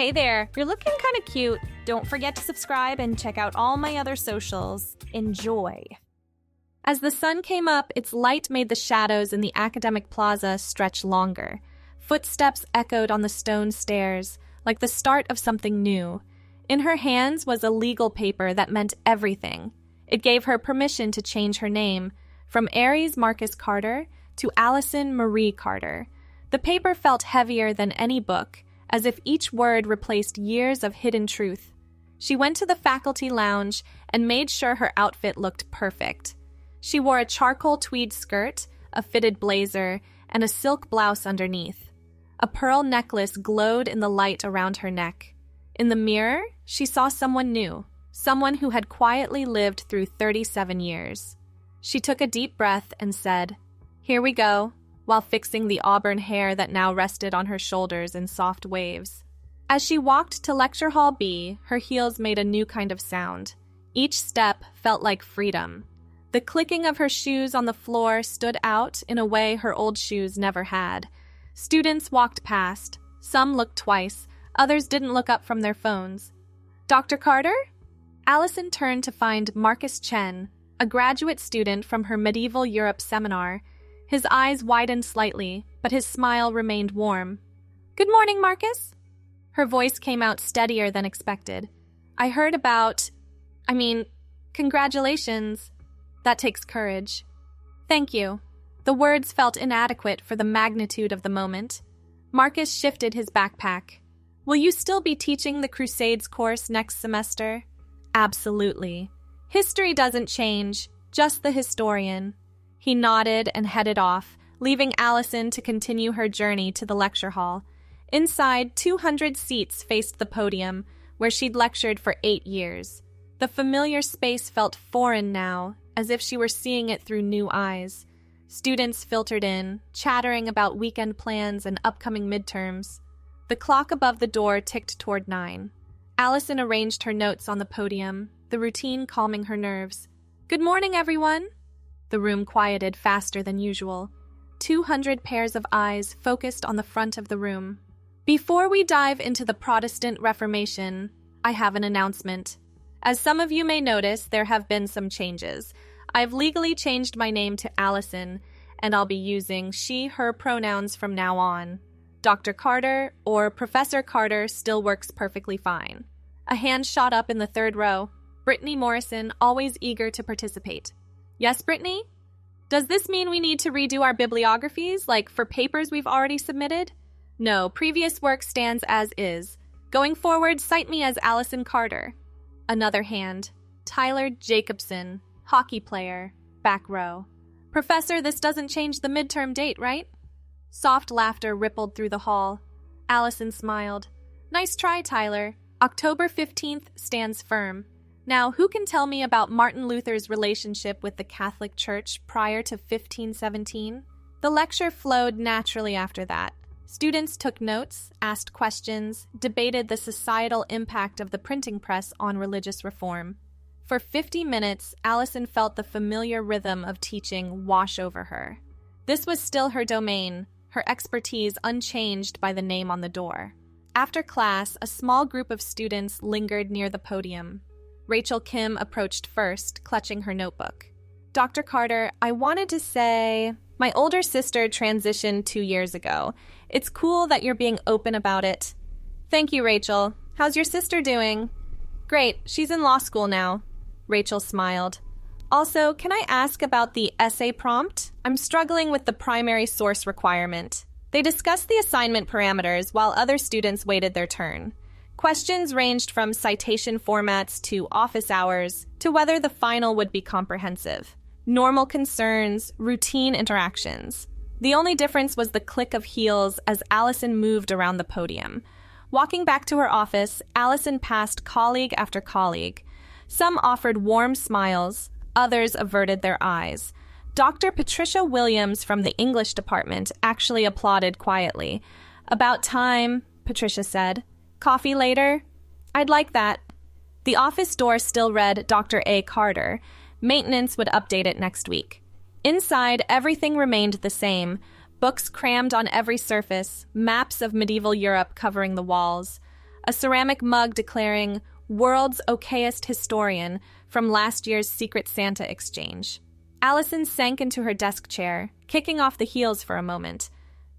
Hey there, you're looking kind of cute. Don't forget to subscribe and check out all my other socials. Enjoy. As the sun came up, its light made the shadows in the academic plaza stretch longer. Footsteps echoed on the stone stairs, like the start of something new. In her hands was a legal paper that meant everything. It gave her permission to change her name, from Aries Marcus Carter to Allison Marie Carter. The paper felt heavier than any book, as if each word replaced years of hidden truth. She went to the faculty lounge and made sure her outfit looked perfect. She wore a charcoal tweed skirt, a fitted blazer, and a silk blouse underneath. A pearl necklace glowed in the light around her neck. In the mirror, she saw someone new, someone who had quietly lived through 37 years. She took a deep breath and said, "Here we go," while fixing the auburn hair that now rested on her shoulders in soft waves. As she walked to Lecture Hall B, her heels made a new kind of sound. Each step felt like freedom. The clicking of her shoes on the floor stood out in a way her old shoes never had. Students walked past. Some looked twice. Others didn't look up from their phones. "Dr. Carter?" Allison turned to find Marcus Chen, a graduate student from her Medieval Europe seminar. His eyes widened slightly, but his smile remained warm. "Good morning, Marcus." Her voice came out steadier than expected. Congratulations. That takes courage." "Thank you." The words felt inadequate for the magnitude of the moment. Marcus shifted his backpack. "Will you still be teaching the Crusades course next semester?" "Absolutely. History doesn't change, just the historian." He nodded and headed off, leaving Allison to continue her journey to the lecture hall. Inside, 200 seats faced the podium, where she'd lectured for 8 years. The familiar space felt foreign now, as if she were seeing it through new eyes. Students filtered in, chattering about weekend plans and upcoming midterms. The clock above the door ticked toward 9. Allison arranged her notes on the podium, the routine calming her nerves. "Good morning, everyone." The room quieted faster than usual. 200 pairs of eyes focused on the front of the room. Before we dive into the Protestant Reformation, I have an announcement. As some of you may notice, there have been some changes. I've legally changed my name to Allison, and I'll be using she, her pronouns from now on. Dr. Carter or Professor Carter still works perfectly fine. A hand shot up in the third row. Brittany Morrison, always eager to participate. "Yes, Brittany? Does this mean we need to redo our bibliographies, like for papers we've already submitted?" "No, previous work stands as is. Going forward, cite me as Allison Carter." Another hand. Tyler Jacobson, hockey player, back row. "Professor, this doesn't change the midterm date, right?" Soft laughter rippled through the hall. Allison smiled. "Nice try, Tyler. October 15th stands firm. Now, who can tell me about Martin Luther's relationship with the Catholic Church prior to 1517? The lecture flowed naturally after that. Students took notes, asked questions, debated the societal impact of the printing press on religious reform. For 50 minutes, Allison felt the familiar rhythm of teaching wash over her. This was still her domain, her expertise unchanged by the name on the door. After class, a small group of students lingered near the podium. Rachel Kim approached first, clutching her notebook. "Dr. Carter, I wanted to say, my older sister transitioned 2 years ago. It's cool that you're being open about it." "Thank you, Rachel. How's your sister doing?" "Great, she's in law school now." Rachel smiled. "Also, can I ask about the essay prompt? I'm struggling with the primary source requirement." They discussed the assignment parameters while other students waited their turn. Questions ranged from citation formats to office hours to whether the final would be comprehensive. Normal concerns, routine interactions. The only difference was the click of heels as Allison moved around the podium. Walking back to her office, Allison passed colleague after colleague. Some offered warm smiles, others averted their eyes. Dr. Patricia Williams from the English department actually applauded quietly. "About time," Patricia said. "Coffee later?" "I'd like that." The office door still read Dr. A. Carter. Maintenance would update it next week. Inside, everything remained the same. Books crammed on every surface, maps of medieval Europe covering the walls. a ceramic mug declaring "World's Okayest Historian" from last year's Secret Santa exchange. Allison sank into her desk chair, kicking off the heels for a moment.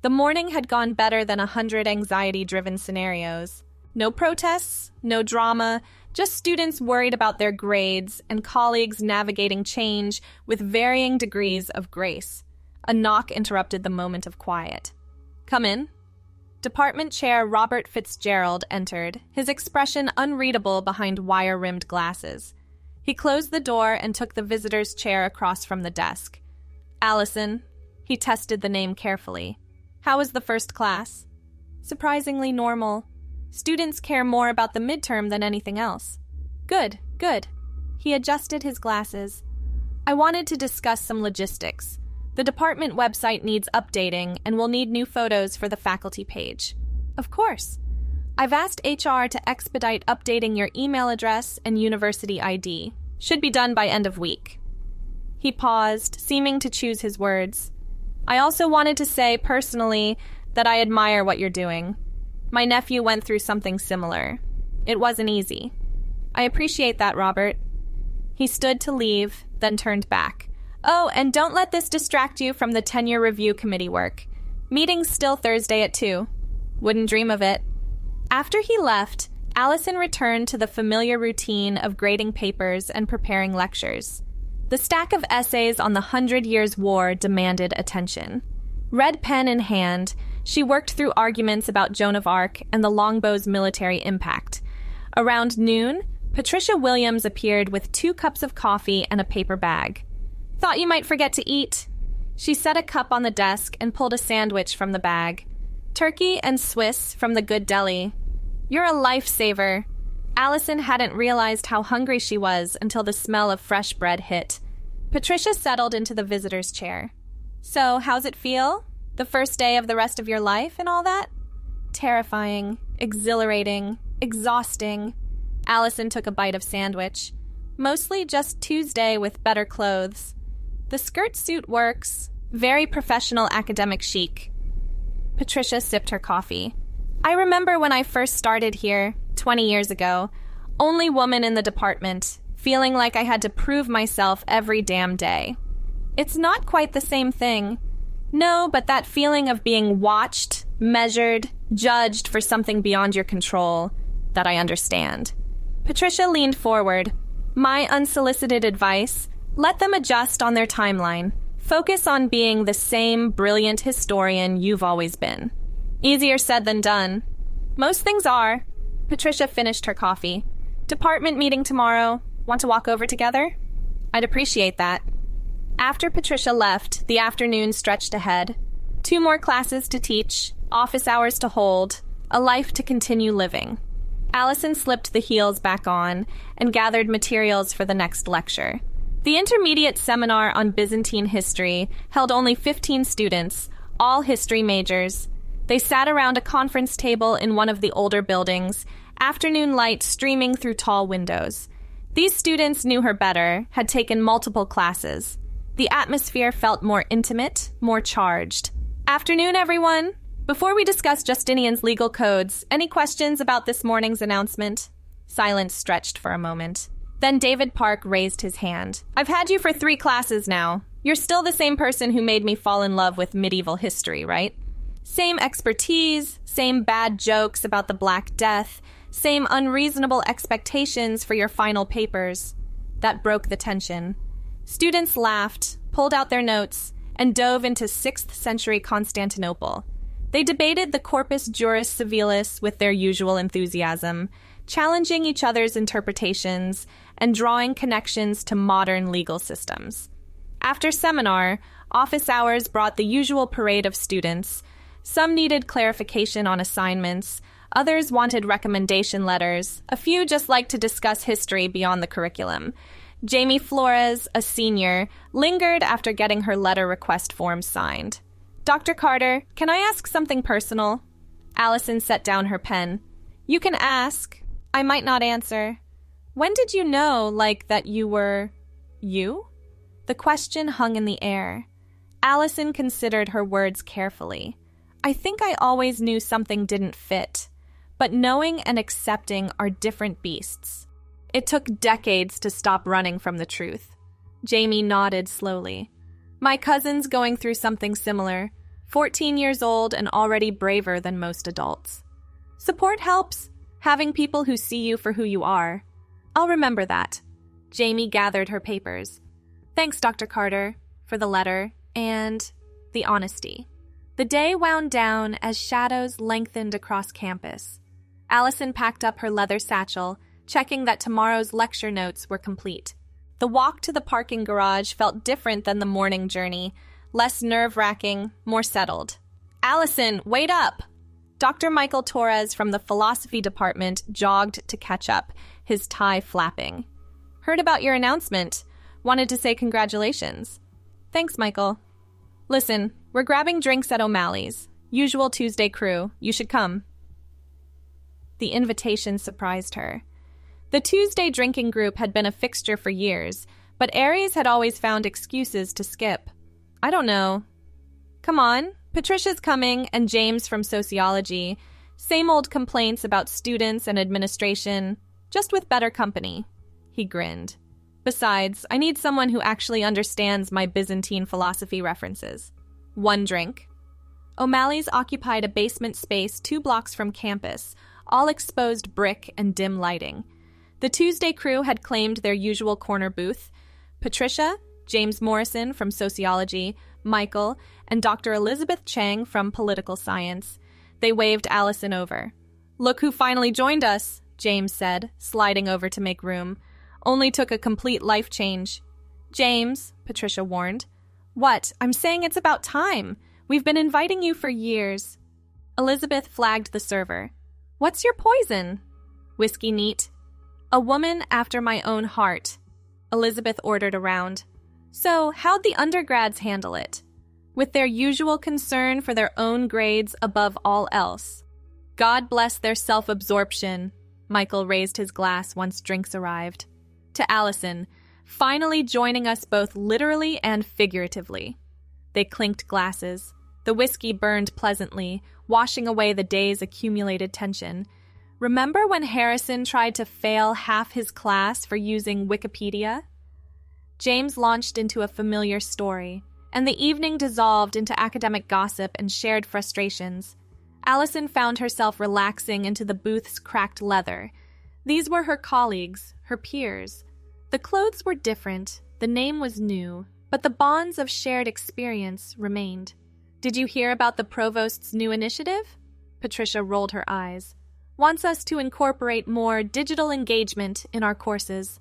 The morning had gone better than 100 anxiety-driven scenarios. No protests, no drama, just students worried about their grades and colleagues navigating change with varying degrees of grace. A knock interrupted the moment of quiet. "Come in." Department Chair Robert Fitzgerald entered, his expression unreadable behind wire-rimmed glasses. He closed the door and took the visitor's chair across from the desk. "Allison." He tested the name carefully. "How was the first class?" "Surprisingly normal. Students care more about the midterm than anything else." "Good, good." He adjusted his glasses. "I wanted to discuss some logistics. The department website needs updating, and we'll need new photos for the faculty page." "Of course. I've asked HR to expedite updating your email address and university ID. Should be done by end of week." He paused, seeming to choose his words. "I also wanted to say, personally, that I admire what you're doing. My nephew went through something similar. It wasn't easy." "I appreciate that, Robert." He stood to leave, then turned back. "Oh, and don't let this distract you from the tenure review committee work. Meeting's still Thursday at 2. Wouldn't dream of it." After he left, Allison returned to the familiar routine of grading papers and preparing lectures. The stack of essays on the 100 Years' War demanded attention. Red pen in hand, she worked through arguments about Joan of Arc and the longbow's military impact. Around noon, Patricia Williams appeared with 2 cups of coffee and a paper bag. "Thought you might forget to eat." She set a cup on the desk and pulled a sandwich from the bag. "Turkey and Swiss from the good deli." "You're a lifesaver." Allison hadn't realized how hungry she was until the smell of fresh bread hit. Patricia settled into the visitor's chair. "So, how's it feel? The first day of the rest of your life and all that?" "Terrifying, exhilarating, exhausting." Allison took a bite of sandwich. "Mostly just Tuesday with better clothes. The skirt suit works. Very professional academic chic." Patricia sipped her coffee. "I remember when I first started here, 20 years ago, only woman in the department, feeling like I had to prove myself every damn day. It's not quite the same thing. No, but that feeling of being watched, measured, judged for something beyond your control, that I understand." Patricia leaned forward. "My unsolicited advice, let them adjust on their timeline. Focus on being the same brilliant historian you've always been." "Easier said than done." "Most things are." Patricia finished her coffee. "Department meeting tomorrow. Want to walk over together?" "I'd appreciate that." After Patricia left, the afternoon stretched ahead. 2 more classes to teach, office hours to hold, a life to continue living. Allison slipped the heels back on and gathered materials for the next lecture. The intermediate seminar on Byzantine history held only 15 students, all history majors. They sat around a conference table in one of the older buildings, afternoon light streaming through tall windows. These students knew her better, had taken multiple classes. The atmosphere felt more intimate, more charged. "Afternoon, everyone. Before we discuss Justinian's legal codes, any questions about this morning's announcement?" Silence stretched for a moment. Then David Park raised his hand. "I've had you for 3 classes now. You're still the same person who made me fall in love with medieval history, right? Same expertise, same bad jokes about the Black Death, same unreasonable expectations for your final papers." That broke the tension. Students laughed, pulled out their notes, and dove into 6th century Constantinople. They debated the Corpus Juris Civilis with their usual enthusiasm, challenging each other's interpretations and drawing connections to modern legal systems. After seminar, office hours brought the usual parade of students. Some needed clarification on assignments, others wanted recommendation letters, a few just liked to discuss history beyond the curriculum. Jamie Flores, a senior, lingered after getting her letter request form signed. "Dr. Carter, can I ask something personal?" Allison set down her pen. "You can ask. I might not answer. When did you know, that you were... you?" The question hung in the air. Allison considered her words carefully. "I think I always knew something didn't fit. But knowing and accepting are different beasts. It took decades to stop running from the truth. Jamie nodded slowly. My cousin's going through something similar, 14 years old and already braver than most adults. Support helps, having people who see you for who you are. I'll remember that. Jamie gathered her papers. Thanks, Dr. Carter, for the letter and the honesty. The day wound down as shadows lengthened across campus. Allison packed up her leather satchel, checking that tomorrow's lecture notes were complete. The walk to the parking garage felt different than the morning journey, less nerve-wracking, more settled. Allison, wait up! Dr. Michael Torres from the philosophy department jogged to catch up, his tie flapping. Heard about your announcement. Wanted to say congratulations. Thanks, Michael. Listen, we're grabbing drinks at O'Malley's. Usual Tuesday crew. You should come. The invitation surprised her. The Tuesday drinking group had been a fixture for years, but Aries had always found excuses to skip. I don't know. Come on, Patricia's coming and James from sociology. Same old complaints about students and administration, just with better company. He grinned. Besides, I need someone who actually understands my Byzantine philosophy references. One drink. O'Malley's occupied a basement space 2 blocks from campus, all exposed brick and dim lighting. The Tuesday crew had claimed their usual corner booth. Patricia, James Morrison from sociology, Michael, and Dr. Elizabeth Chang from political science. They waved Allison over. Look who finally joined us, James said, sliding over to make room. Only took a complete life change. James, Patricia warned. What? I'm saying it's about time. We've been inviting you for years. Elizabeth flagged the server. What's your poison? Whiskey neat. A woman after my own heart. Elizabeth ordered around. So, how'd the undergrads handle it? With their usual concern for their own grades above all else. God bless their self-absorption. Michael raised his glass once drinks arrived. To Allison, finally joining us both literally and figuratively. They clinked glasses. The whiskey burned pleasantly, washing away the day's accumulated tension. Remember when Harrison tried to fail half his class for using Wikipedia? James launched into a familiar story, and the evening dissolved into academic gossip and shared frustrations. Allison found herself relaxing into the booth's cracked leather. These were her colleagues, her peers. The clothes were different, the name was new, but the bonds of shared experience remained. Did you hear about the provost's new initiative? Patricia rolled her eyes. Wants us to incorporate more digital engagement in our courses.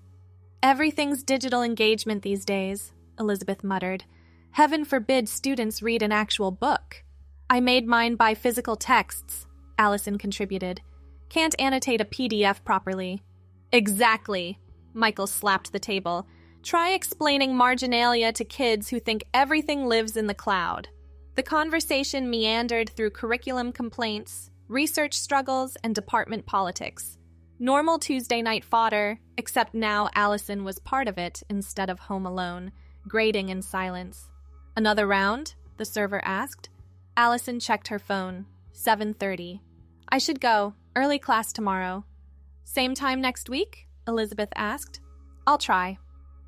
Everything's digital engagement these days, Elizabeth muttered. Heaven forbid students read an actual book. I made mine by physical texts, Allison contributed. Can't annotate a PDF properly. Exactly, Michael slapped the table. Try explaining marginalia to kids who think everything lives in the cloud. The conversation meandered through curriculum complaints, research struggles, and department politics. Normal Tuesday night fodder, except now Allison was part of it instead of home alone, grating in silence. Another round? The server asked. Allison checked her phone. 7:30. I should go. Early class tomorrow. Same time next week? Elizabeth asked. I'll try.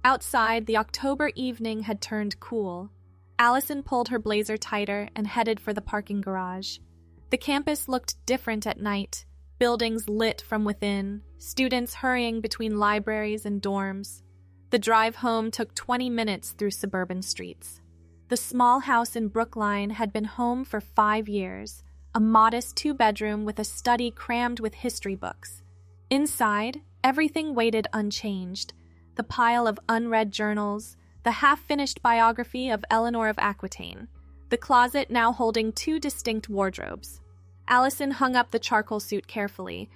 Outside, the October evening had turned cool. Allison pulled her blazer tighter and headed for the parking garage. The campus looked different at night, buildings lit from within, students hurrying between libraries and dorms. The drive home took 20 minutes through suburban streets. The small house in Brookline had been home for 5 years, a modest 2-bedroom with a study crammed with history books. Inside, everything waited unchanged. The pile of unread journals, the half-finished biography of Eleanor of Aquitaine, the closet now holding 2 distinct wardrobes. Allison hung up the charcoal suit carefully.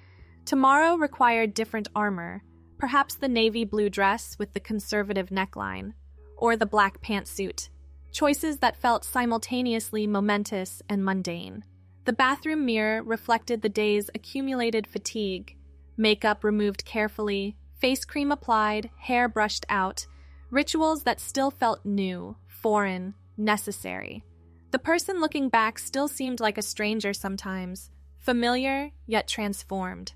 Tomorrow required different armor, perhaps the navy blue dress with the conservative neckline, or the black pantsuit, choices that felt simultaneously momentous and mundane. The bathroom mirror reflected the day's accumulated fatigue, makeup removed carefully, face cream applied, hair brushed out, rituals that still felt new, foreign, necessary. The person looking back still seemed like a stranger sometimes, familiar yet transformed.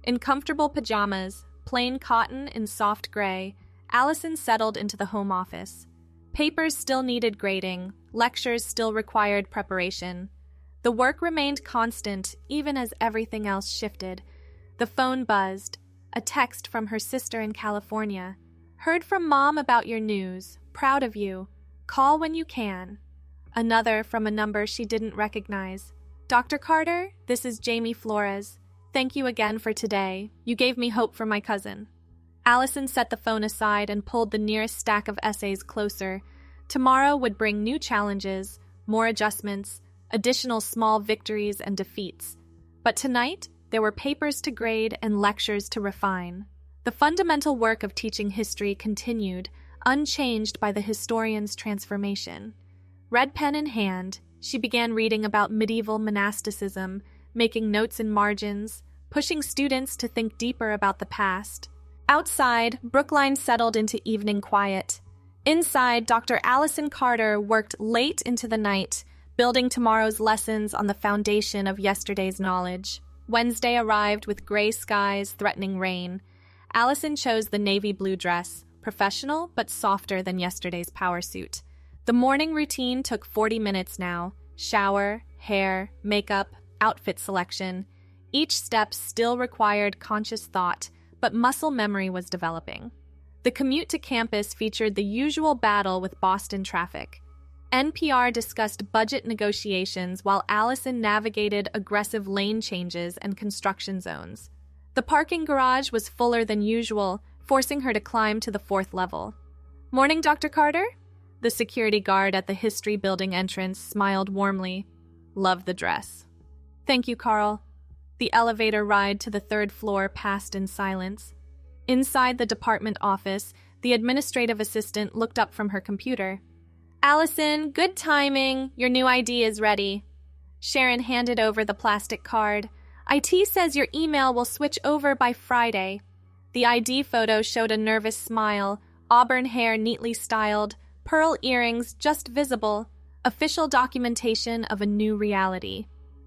In comfortable pajamas, plain cotton in soft gray, Allison settled into the home office. Papers still needed grading, lectures still required preparation. The work remained constant even as everything else shifted. The phone buzzed, a text from her sister in California. "Heard from Mom about your news. Proud of you. Call when you can." Another from a number she didn't recognize. "Dr. Carter, this is Jamie Flores. Thank you again for today. You gave me hope for my cousin." Allison set the phone aside and pulled the nearest stack of essays closer. Tomorrow would bring new challenges, more adjustments, additional small victories and defeats. But tonight, there were papers to grade and lectures to refine. The fundamental work of teaching history continued, unchanged by the historian's transformation. Red pen in hand, she began reading about medieval monasticism, making notes in margins, pushing students to think deeper about the past. Outside, Brookline settled into evening quiet. Inside, Dr. Allison Carter worked late into the night, building tomorrow's lessons on the foundation of yesterday's knowledge. Wednesday arrived with gray skies threatening rain. Allison chose the navy blue dress, professional but softer than yesterday's power suit. The morning routine took 40 minutes now. Shower, hair, makeup, outfit selection. Each step still required conscious thought, but muscle memory was developing. The commute to campus featured the usual battle with Boston traffic. NPR discussed budget negotiations while Allison navigated aggressive lane changes and construction zones. The parking garage was fuller than usual, forcing her to climb to the 4th level. "Morning, Dr. Carter?" The security guard at the history building entrance smiled warmly. "Love the dress." "Thank you, Carl." The elevator ride to the 3rd floor passed in silence. Inside the department office, the administrative assistant looked up from her computer. "Allison, good timing. Your new ID is ready." Sharon handed over the plastic card. "IT says your email will switch over by Friday." The ID photo showed a nervous smile, auburn hair neatly styled, pearl earrings just visible, official documentation of a new reality.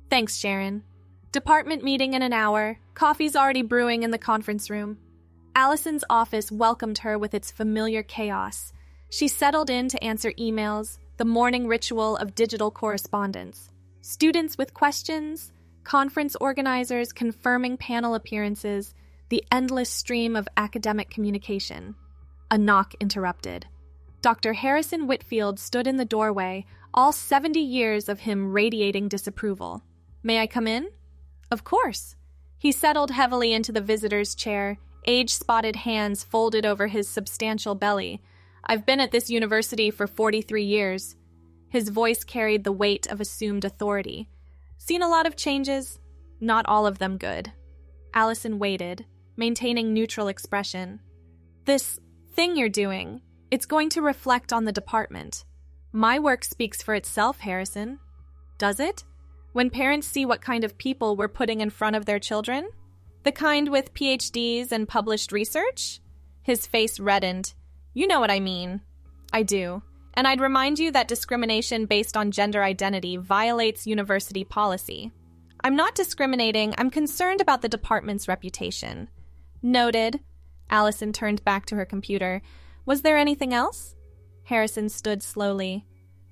"Thanks, Sharon." "Department meeting in an hour. Coffee's already brewing in the conference room." Allison's office welcomed her with its familiar chaos. She settled in to answer emails, the morning ritual of digital correspondence. Students with questions, conference organizers confirming panel appearances, the endless stream of academic communication. A knock interrupted. Dr. Harrison Whitfield stood in the doorway, all 70 years of him radiating disapproval. "May I come in?" "Of course." He settled heavily into the visitor's chair, age-spotted hands folded over his substantial belly. "I've been at this university for 43 years. His voice carried the weight of assumed authority. "Seen a lot of changes, not all of them good." Allison waited, maintaining neutral expression. "This thing you're doing, it's going to reflect on the department. My work speaks for itself, Harrison." "Does it? When parents see what kind of people we're putting in front of their children? The kind with PhDs and published research?" His face reddened. "You know what I mean." "I do. And I'd remind you that discrimination based on gender identity violates university policy." "I'm not discriminating. I'm concerned about the department's reputation." "Noted." Allison turned back to her computer. "Was there anything else?" Harrison stood slowly.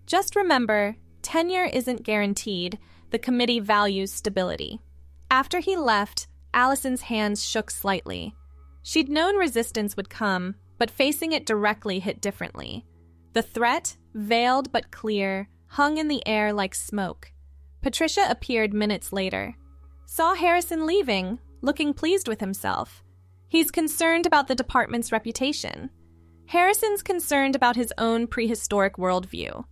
"Just remember, tenure isn't guaranteed. The committee values stability." After he left, Allison's hands shook slightly. She'd known resistance would come, but facing it directly hit differently. The threat, veiled but clear, hung in the air like smoke. Patricia appeared minutes later. "Saw Harrison leaving, looking pleased with himself. He's concerned about the department's reputation." "Harrison's concerned about his own prehistoric worldview."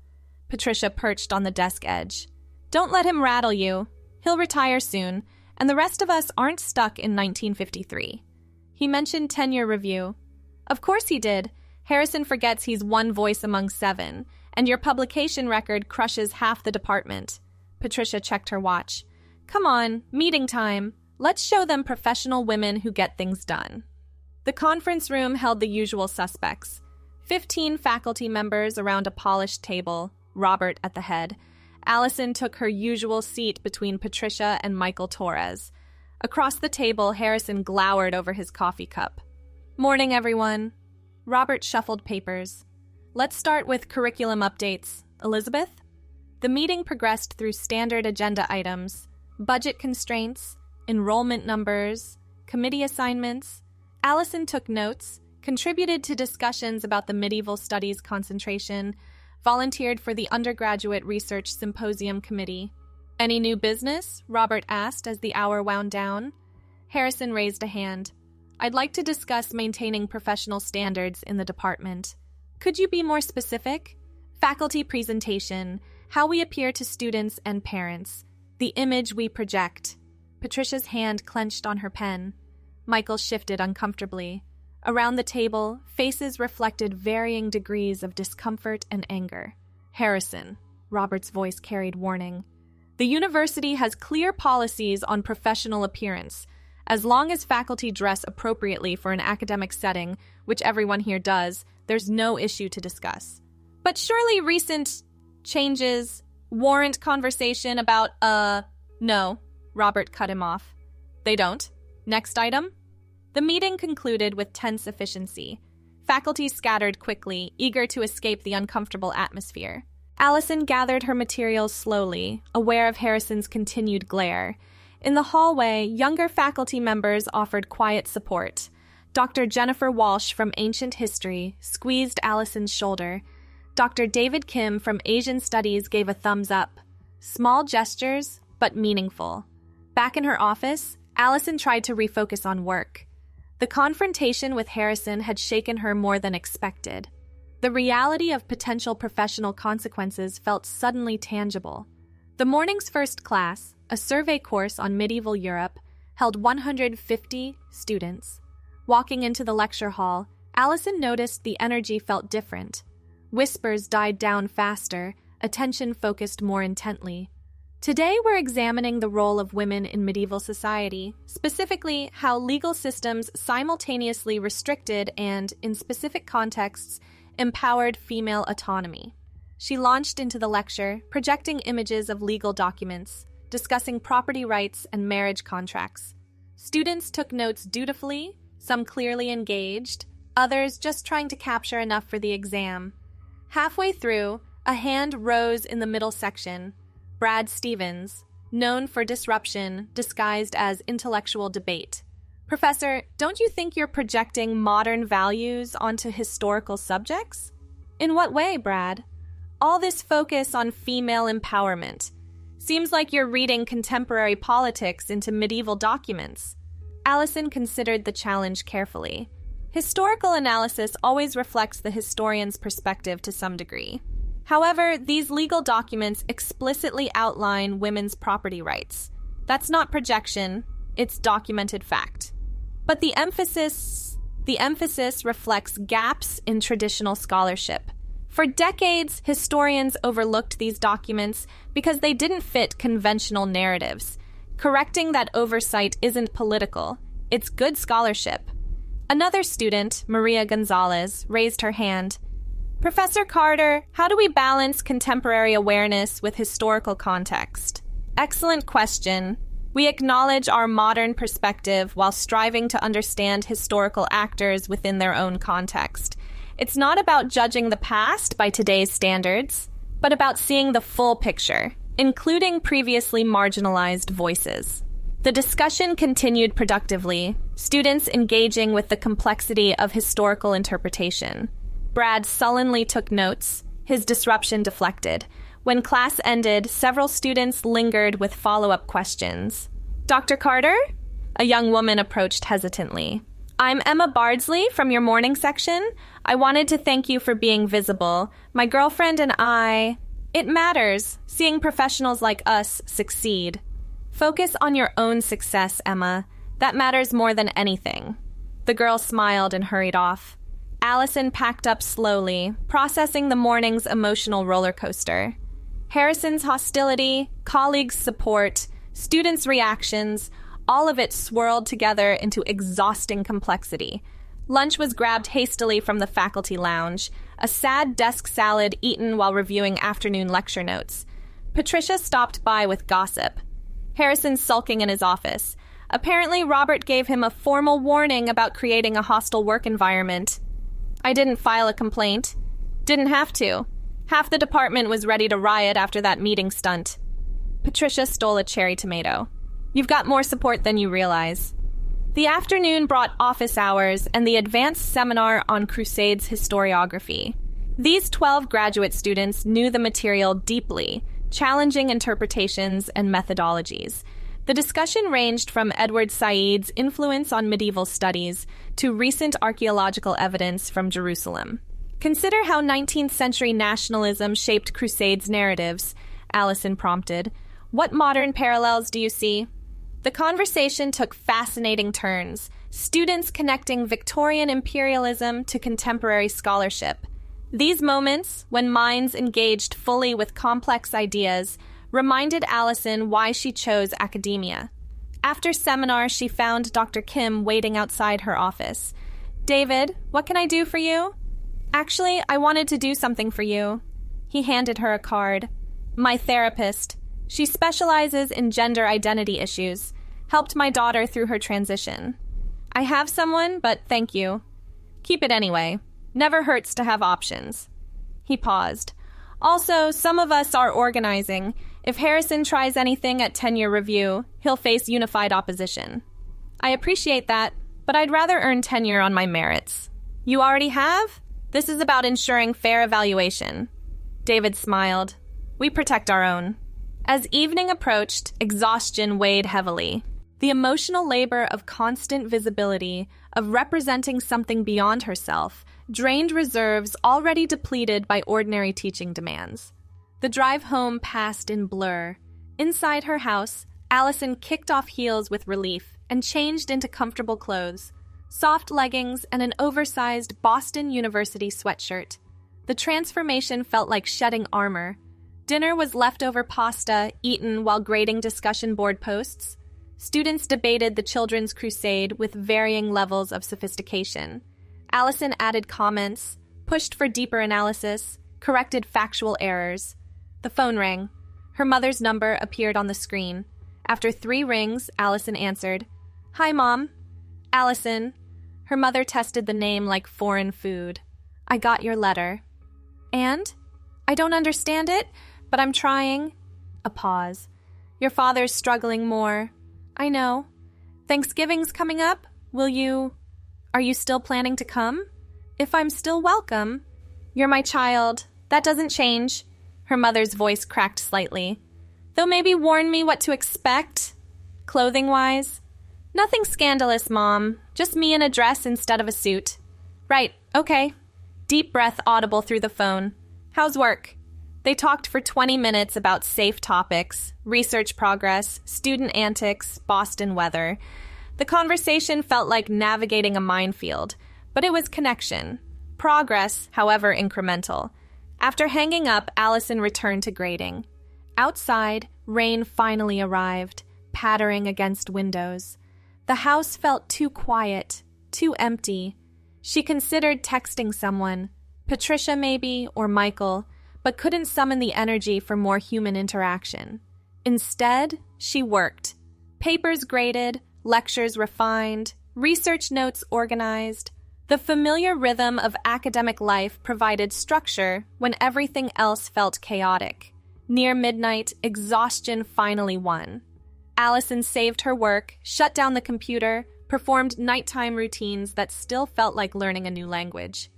Patricia perched on the desk edge. "Don't let him rattle you. He'll retire soon, and the rest of us aren't stuck in 1953. He mentioned tenure review. Of course he did. Harrison forgets he's one voice among 7, and your publication record crushes half the department. Patricia checked her watch. "Come on, meeting time. Let's show them professional women who get things done." The conference room held the usual suspects. 15 faculty members around a polished table, Robert at the head. Allison took her usual seat between Patricia and Michael Torres. Across the table, Harrison glowered over his coffee cup. "Morning, everyone." Robert shuffled papers. "Let's start with curriculum updates. Elizabeth?" The meeting progressed through standard agenda items, budget constraints, enrollment numbers, committee assignments. Allison took notes, contributed to discussions about the medieval studies concentration, volunteered for the undergraduate research symposium committee. "Any new business?" Robert asked as the hour wound down. Harrison raised a hand. "I'd like to discuss maintaining professional standards in the department." "Could you be more specific?" "Faculty presentation, how we appear to students and parents, the image we project." Patricia's hand clenched on her pen. Michael shifted uncomfortably. Around the table, faces reflected varying degrees of discomfort and anger. "Harrison," Robert's voice carried warning. "The university has clear policies on professional appearance. As long as faculty dress appropriately for an academic setting, which everyone here does, there's no issue to discuss." "But surely recent changes warrant conversation about, No," Robert cut him off. "They don't. Next item." The meeting concluded with tense efficiency. Faculty scattered quickly, eager to escape the uncomfortable atmosphere. Allison gathered her materials slowly, aware of Harrison's continued glare. In the hallway, younger faculty members offered quiet support. Dr. Jennifer Walsh from Ancient History squeezed Allison's shoulder. Dr. David Kim from Asian Studies gave a thumbs up. Small gestures, but meaningful. Back in her office, Allison tried to refocus on work. The confrontation with Harrison had shaken her more than expected. The reality of potential professional consequences felt suddenly tangible. The morning's first class, a survey course on medieval Europe, held 150 students. Walking into the lecture hall, Allison noticed the energy felt different. Whispers died down faster, attention focused more intently. Today we're examining the role of women in medieval society, specifically how legal systems simultaneously restricted and, in specific contexts, empowered female autonomy. She launched into the lecture, projecting images of legal documents, discussing property rights and marriage contracts. Students took notes dutifully, some clearly engaged, others just trying to capture enough for the exam. Halfway through, a hand rose in the middle section. Brad Stevens, known for disruption disguised as intellectual debate. "Professor, don't you think you're projecting modern values onto historical subjects?" "In what way, Brad?" "All this focus on female empowerment. Seems like you're reading contemporary politics into medieval documents." Allison considered the challenge carefully. Historical analysis always reflects the historian's perspective to some degree. However, these legal documents explicitly outline women's property rights. That's not projection, it's documented fact. But the emphasis reflects gaps in traditional scholarship. For decades, historians overlooked these documents because they didn't fit conventional narratives. Correcting that oversight isn't political, it's good scholarship. Another student, Maria Gonzalez, raised her hand. "Professor Carter, how do we balance contemporary awareness with historical context?" "Excellent question. We acknowledge our modern perspective while striving to understand historical actors within their own context. It's not about judging the past by today's standards, but about seeing the full picture, including previously marginalized voices." The discussion continued productively, students engaging with the complexity of historical interpretation. Brad sullenly took notes, his disruption deflected. When class ended, several students lingered with follow-up questions. "Dr. Carter?" A young woman approached hesitantly. "I'm Emma Bardsley from your morning section. I wanted to thank you for being visible. My girlfriend and I..." "It matters, seeing professionals like us succeed." "Focus on your own success, Emma. That matters more than anything." The girl smiled and hurried off. Allison packed up slowly, processing the morning's emotional roller coaster. Harrison's hostility, colleagues' support, students' reactions, all of it swirled together into exhausting complexity. Lunch was grabbed hastily from the faculty lounge, a sad desk salad eaten while reviewing afternoon lecture notes. Patricia stopped by with gossip. Harrison's sulking in his office. Apparently, Robert gave him a formal warning about creating a hostile work environment. I didn't file a complaint. Didn't have to. Half the department was ready to riot after that meeting stunt. Patricia stole a cherry tomato. You've got more support than you realize. The afternoon brought office hours and the advanced seminar on Crusades historiography. These 12 graduate students knew the material deeply, challenging interpretations and methodologies. The discussion ranged from Edward Said's influence on medieval studies to recent archaeological evidence from Jerusalem. Consider how 19th century nationalism shaped Crusades narratives, Allison prompted. What modern parallels do you see? The conversation took fascinating turns, students connecting Victorian imperialism to contemporary scholarship. These moments, when minds engaged fully with complex ideas, reminded Allison why she chose academia. After seminar, she found Dr. Kim waiting outside her office. David, what can I do for you? Actually, I wanted to do something for you. He handed her a card. My therapist. She specializes in gender identity issues. Helped my daughter through her transition. I have someone, but thank you. Keep it anyway. Never hurts to have options. He paused. Also, some of us are organizing. If Harrison tries anything at tenure review, he'll face unified opposition. I appreciate that, but I'd rather earn tenure on my merits. You already have? This is about ensuring fair evaluation. David smiled. We protect our own. As evening approached, exhaustion weighed heavily. The emotional labor of constant visibility, of representing something beyond herself, drained reserves already depleted by ordinary teaching demands. The drive home passed in blur. Inside her house, Allison kicked off heels with relief and changed into comfortable clothes, soft leggings and an oversized Boston University sweatshirt. The transformation felt like shedding armor. Dinner was leftover pasta eaten while grading discussion board posts. Students debated the Children's Crusade with varying levels of sophistication. Allison added comments, pushed for deeper analysis, corrected factual errors. The phone rang. Her mother's number appeared on the screen. After 3 rings, Allison answered. Hi, Mom. Allison. Her mother tested the name like foreign food. I got your letter. And? I don't understand it, but I'm trying. A pause. Your father's struggling more. I know. Thanksgiving's coming up. Are you still planning to come? If I'm still welcome. You're my child. That doesn't change. Her mother's voice cracked slightly. They'll maybe warn me what to expect. Clothing-wise. Nothing scandalous, Mom. Just me in a dress instead of a suit. Right, okay. Deep breath audible through the phone. How's work? They talked for 20 minutes about safe topics, research progress, student antics, Boston weather. The conversation felt like navigating a minefield, but it was connection. Progress, however incremental. After hanging up, Allison returned to grading. Outside, rain finally arrived, pattering against windows. The house felt too quiet, too empty. She considered texting someone, Patricia maybe, or Michael, but couldn't summon the energy for more human interaction. Instead, she worked. Papers graded, lectures refined, research notes organized. The familiar rhythm of academic life provided structure when everything else felt chaotic. Near midnight, exhaustion finally won. Allison saved her work, shut down the computer, performed nighttime routines that still felt like learning a new language.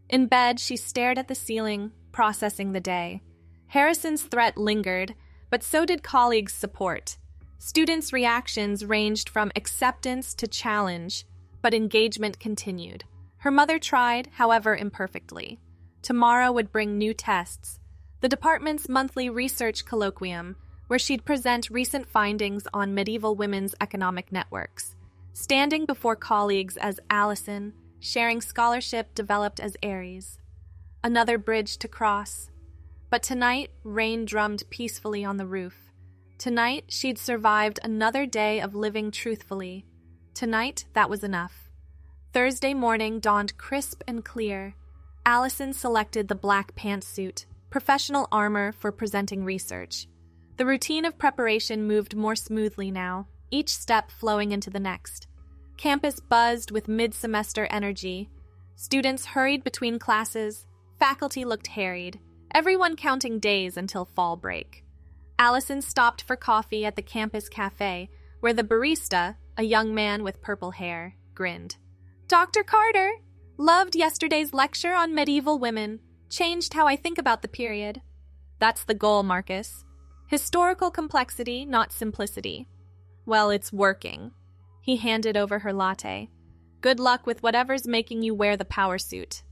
In bed, she stared at the ceiling, processing the day. Harrison's threat lingered, but so did colleagues' support. Students' reactions ranged from acceptance to challenge, but engagement continued. Her mother tried, however imperfectly. Tomorrow would bring new tests. The department's monthly research colloquium, where she'd present recent findings on medieval women's economic networks. Standing before colleagues as Allison, sharing scholarship developed as Aries. Another bridge to cross. But tonight, rain drummed peacefully on the roof. Tonight, she'd survived another day of living truthfully. Tonight, that was enough. Thursday morning dawned crisp and clear. Allison selected the black pantsuit, professional armor for presenting research. The routine of preparation moved more smoothly now, each step flowing into the next. Campus buzzed with mid-semester energy. Students hurried between classes. Faculty looked harried, everyone counting days until fall break. Allison stopped for coffee at the campus cafe, where the barista, a young man with purple hair, grinned. "Dr. Carter! Loved yesterday's lecture on medieval women. Changed how I think about the period." "That's the goal, Marcus. Historical complexity, not simplicity." "Well, it's working." He handed over her latte. "Good luck with whatever's making you wear the power suit."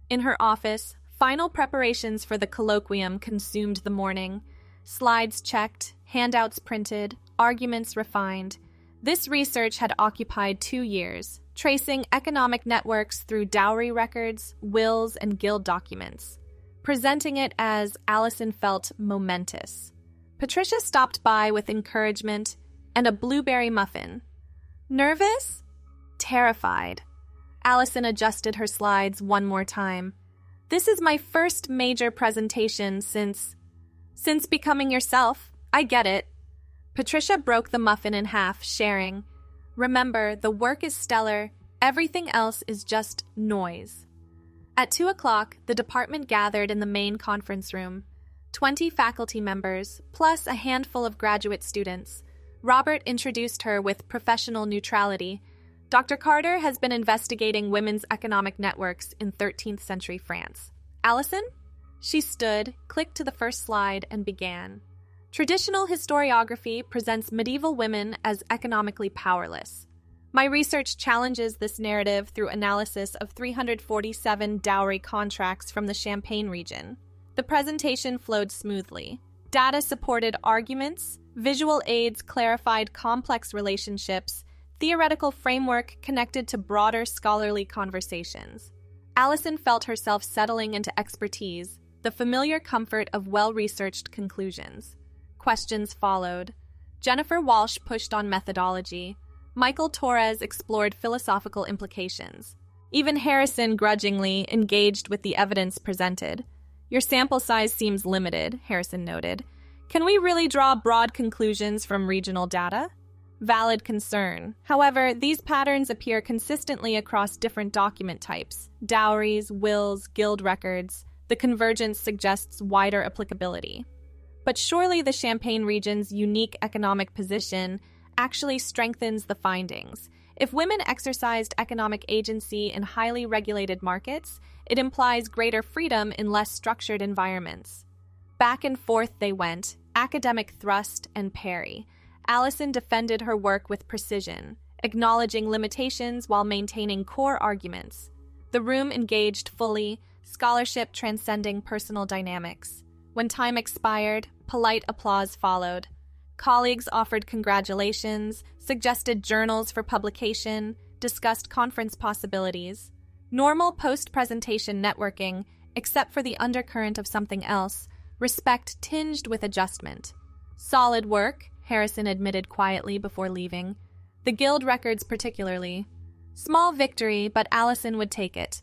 In her office, final preparations for the colloquium consumed the morning. Slides checked, handouts printed, arguments refined. This research had occupied 2 years, tracing economic networks through dowry records, wills, and guild documents. Presenting it as Allison felt momentous. Patricia stopped by with encouragement and a blueberry muffin. Nervous? Terrified. Allison adjusted her slides one more time. "This is my first major presentation since becoming yourself. I get it." Patricia broke the muffin in half, sharing, "Remember, the work is stellar. Everything else is just noise." At 2 o'clock, the department gathered in the main conference room. 20 faculty members, plus a handful of graduate students. Robert introduced her with professional neutrality. Dr. Carter has been investigating women's economic networks in 13th century France. "Allison?" She stood, clicked to the first slide, and began. "Traditional historiography presents medieval women as economically powerless. My research challenges this narrative through analysis of 347 dowry contracts from the Champagne region." The presentation flowed smoothly. Data supported arguments, visual aids clarified complex relationships, theoretical framework connected to broader scholarly conversations. Allison felt herself settling into expertise, the familiar comfort of well-researched conclusions. Questions followed. Jennifer Walsh pushed on methodology. Michael Torres explored philosophical implications. Even Harrison grudgingly engaged with the evidence presented. "Your sample size seems limited," Harrison noted. "Can we really draw broad conclusions from regional data?" Valid concern. However, these patterns appear consistently across different document types: dowries, wills, guild records. The convergence suggests wider applicability. But surely the Champagne region's unique economic position actually strengthens the findings. If women exercised economic agency in highly regulated markets, it implies greater freedom in less structured environments. Back and forth they went, academic thrust and parry. Allison defended her work with precision, acknowledging limitations while maintaining core arguments. The room engaged fully, scholarship transcending personal dynamics. When time expired, polite applause followed. Colleagues offered congratulations, suggested journals for publication, discussed conference possibilities. Normal post-presentation networking, except for the undercurrent of something else, respect tinged with adjustment. "Solid work," Harrison admitted quietly before leaving. "The guild records particularly. Small victory, but Allison would take it."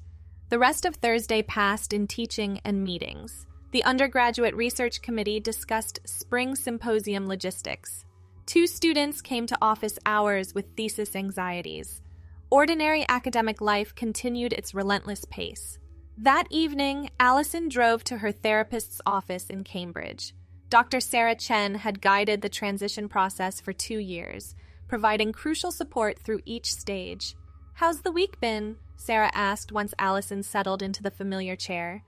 The rest of Thursday passed in teaching and meetings. The undergraduate research committee discussed spring symposium logistics. 2 students came to office hours with thesis anxieties. Ordinary academic life continued its relentless pace. That evening, Allison drove to her therapist's office in Cambridge. Dr. Sarah Chen had guided the transition process for 2 years, providing crucial support through each stage. "How's the week been?" Sarah asked once Allison settled into the familiar chair.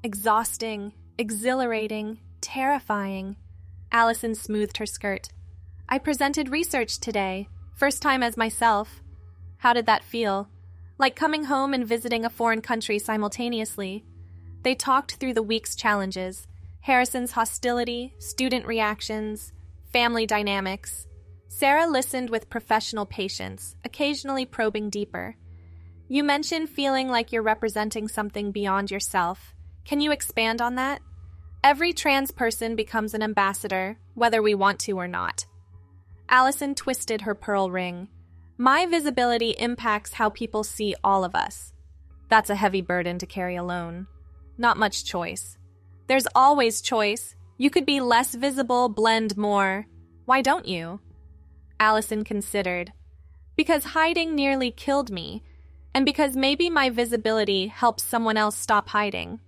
"Exhausting, exhilarating, terrifying." Allison smoothed her skirt. "I presented research today, first time as myself." "How did that feel?" "Like coming home and visiting a foreign country simultaneously." They talked through the week's challenges: Harrison's hostility, student reactions, family dynamics. Sarah listened with professional patience, occasionally probing deeper. "You mentioned feeling like you're representing something beyond yourself. Can you expand on that?" "Every trans person becomes an ambassador, whether we want to or not." Allison twisted her pearl ring. "My visibility impacts how people see all of us." "That's a heavy burden to carry alone." "Not much choice." "There's always choice. You could be less visible, blend more. Why don't you? Allison considered. Because hiding nearly killed me, and because maybe my visibility helps someone else stop hiding.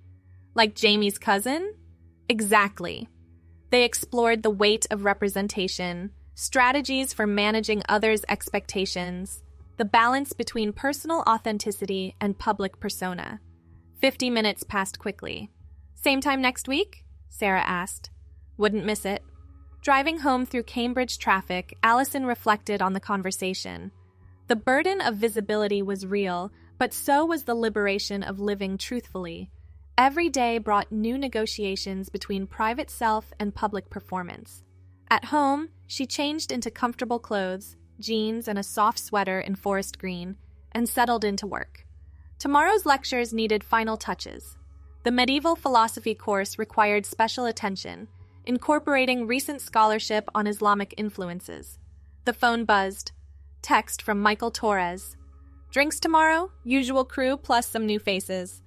Like Jamie's cousin? Exactly. They explored the weight of representation, strategies for managing others' expectations, the balance between personal authenticity and public persona. 50 minutes passed quickly. Same time next week? Sarah asked. Wouldn't miss it. Driving home through Cambridge traffic, Allison reflected on the conversation. The burden of visibility was real, but so was the liberation of living truthfully. Every day brought new negotiations between private self and public performance. At home, she changed into comfortable clothes, jeans and a soft sweater in forest green, and settled into work. Tomorrow's lectures needed final touches. The medieval philosophy course required special attention, incorporating recent scholarship on Islamic influences. The phone buzzed. Text from Michael Torres. Drinks tomorrow? Usual crew plus some new faces.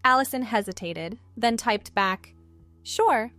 Allison hesitated, then typed back, Sure.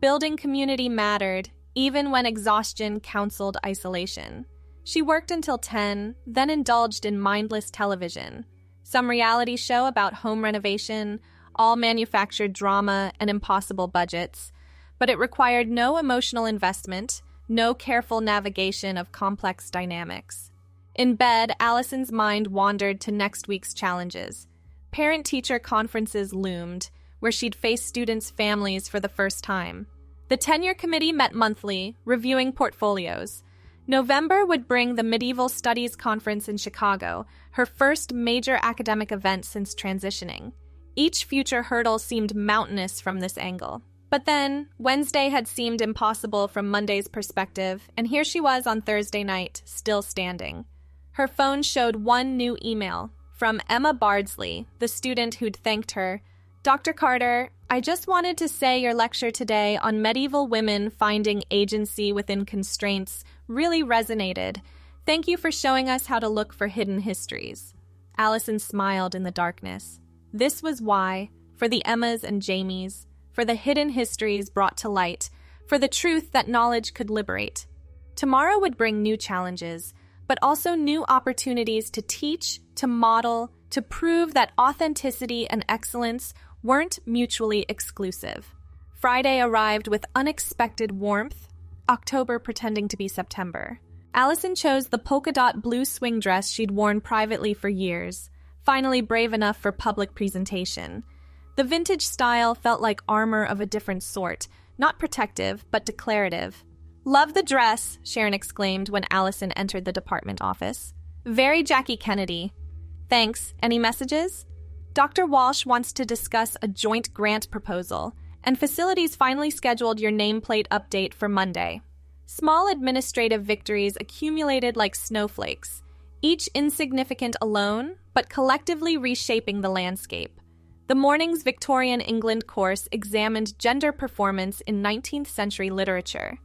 Building community mattered, even when exhaustion counseled isolation. She worked until 10, then indulged in mindless television. Some reality show about home renovation, all manufactured drama and impossible budgets. But it required no emotional investment, no careful navigation of complex dynamics. In bed, Allison's mind wandered to next week's challenges. Parent-teacher conferences loomed, where she'd face students' families for the first time. The tenure committee met monthly, reviewing portfolios. November would bring the Medieval Studies Conference in Chicago, her first major academic event since transitioning. Each future hurdle seemed mountainous from this angle. But then, Wednesday had seemed impossible from Monday's perspective, and here she was on Thursday night, still standing. Her phone showed one new email from Emma Bardsley, the student who'd thanked her. Dr. Carter, I just wanted to say your lecture today on medieval women finding agency within constraints really resonated. Thank you for showing us how to look for hidden histories. Allison smiled in the darkness. This was why, for the Emmas and Jamies, for the hidden histories brought to light, for the truth that knowledge could liberate. Tomorrow would bring new challenges, but also new opportunities to teach, to model, to prove that authenticity and excellence weren't mutually exclusive. Friday arrived with unexpected warmth, October pretending to be September. Allison chose the polka dot blue swing dress she'd worn privately for years, finally brave enough for public presentation. The vintage style felt like armor of a different sort, not protective, but declarative. Love the dress, Sharon exclaimed when Allison entered the department office. Very Jackie Kennedy. Thanks. Any messages? Dr. Walsh wants to discuss a joint grant proposal, and facilities finally scheduled your nameplate update for Monday. Small administrative victories accumulated like snowflakes, each insignificant alone, but collectively reshaping the landscape. The morning's Victorian England course examined gender performance in 19th century literature.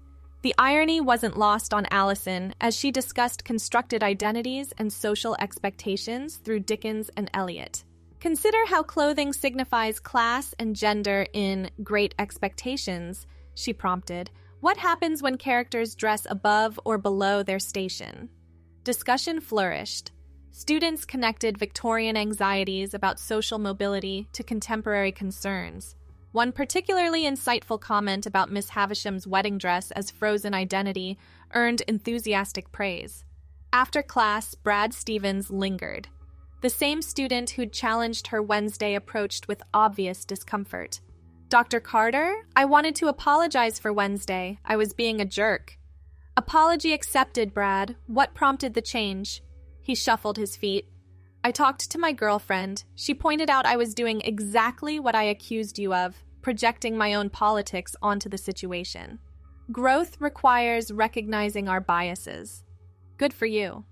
The irony wasn't lost on Allison as she discussed constructed identities and social expectations through Dickens and Eliot. Consider how clothing signifies class and gender in Great Expectations, she prompted. What happens when characters dress above or below their station? Discussion flourished. Students connected Victorian anxieties about social mobility to contemporary concerns. One particularly insightful comment about Miss Havisham's wedding dress as frozen identity earned enthusiastic praise. After class, Brad Stevens lingered. The same student who'd challenged her Wednesday approached with obvious discomfort. Dr. Carter, I wanted to apologize for Wednesday. I was being a jerk. Apology accepted, Brad. What prompted the change? He shuffled his feet. I talked to my girlfriend. She pointed out I was doing exactly what I accused you of, projecting my own politics onto the situation. Growth requires recognizing our biases. Good for you.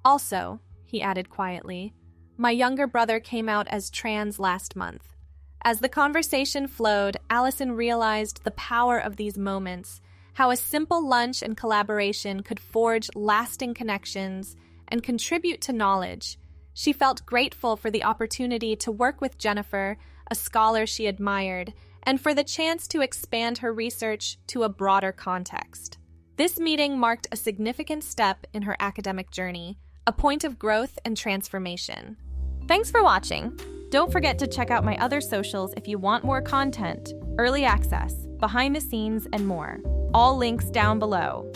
Also, he added quietly, my younger brother came out as trans last month. As the conversation flowed, Allison realized the power of these moments, how a simple lunch and collaboration could forge lasting connections and contribute to knowledge. She felt grateful for the opportunity to work with Jennifer, a scholar she admired, and for the chance to expand her research to a broader context. This meeting marked a significant step in her academic journey, a point of growth and transformation. Thanks for watching. Don't forget to check out my other socials if you want more content, early access, behind the scenes, and more. All links down below.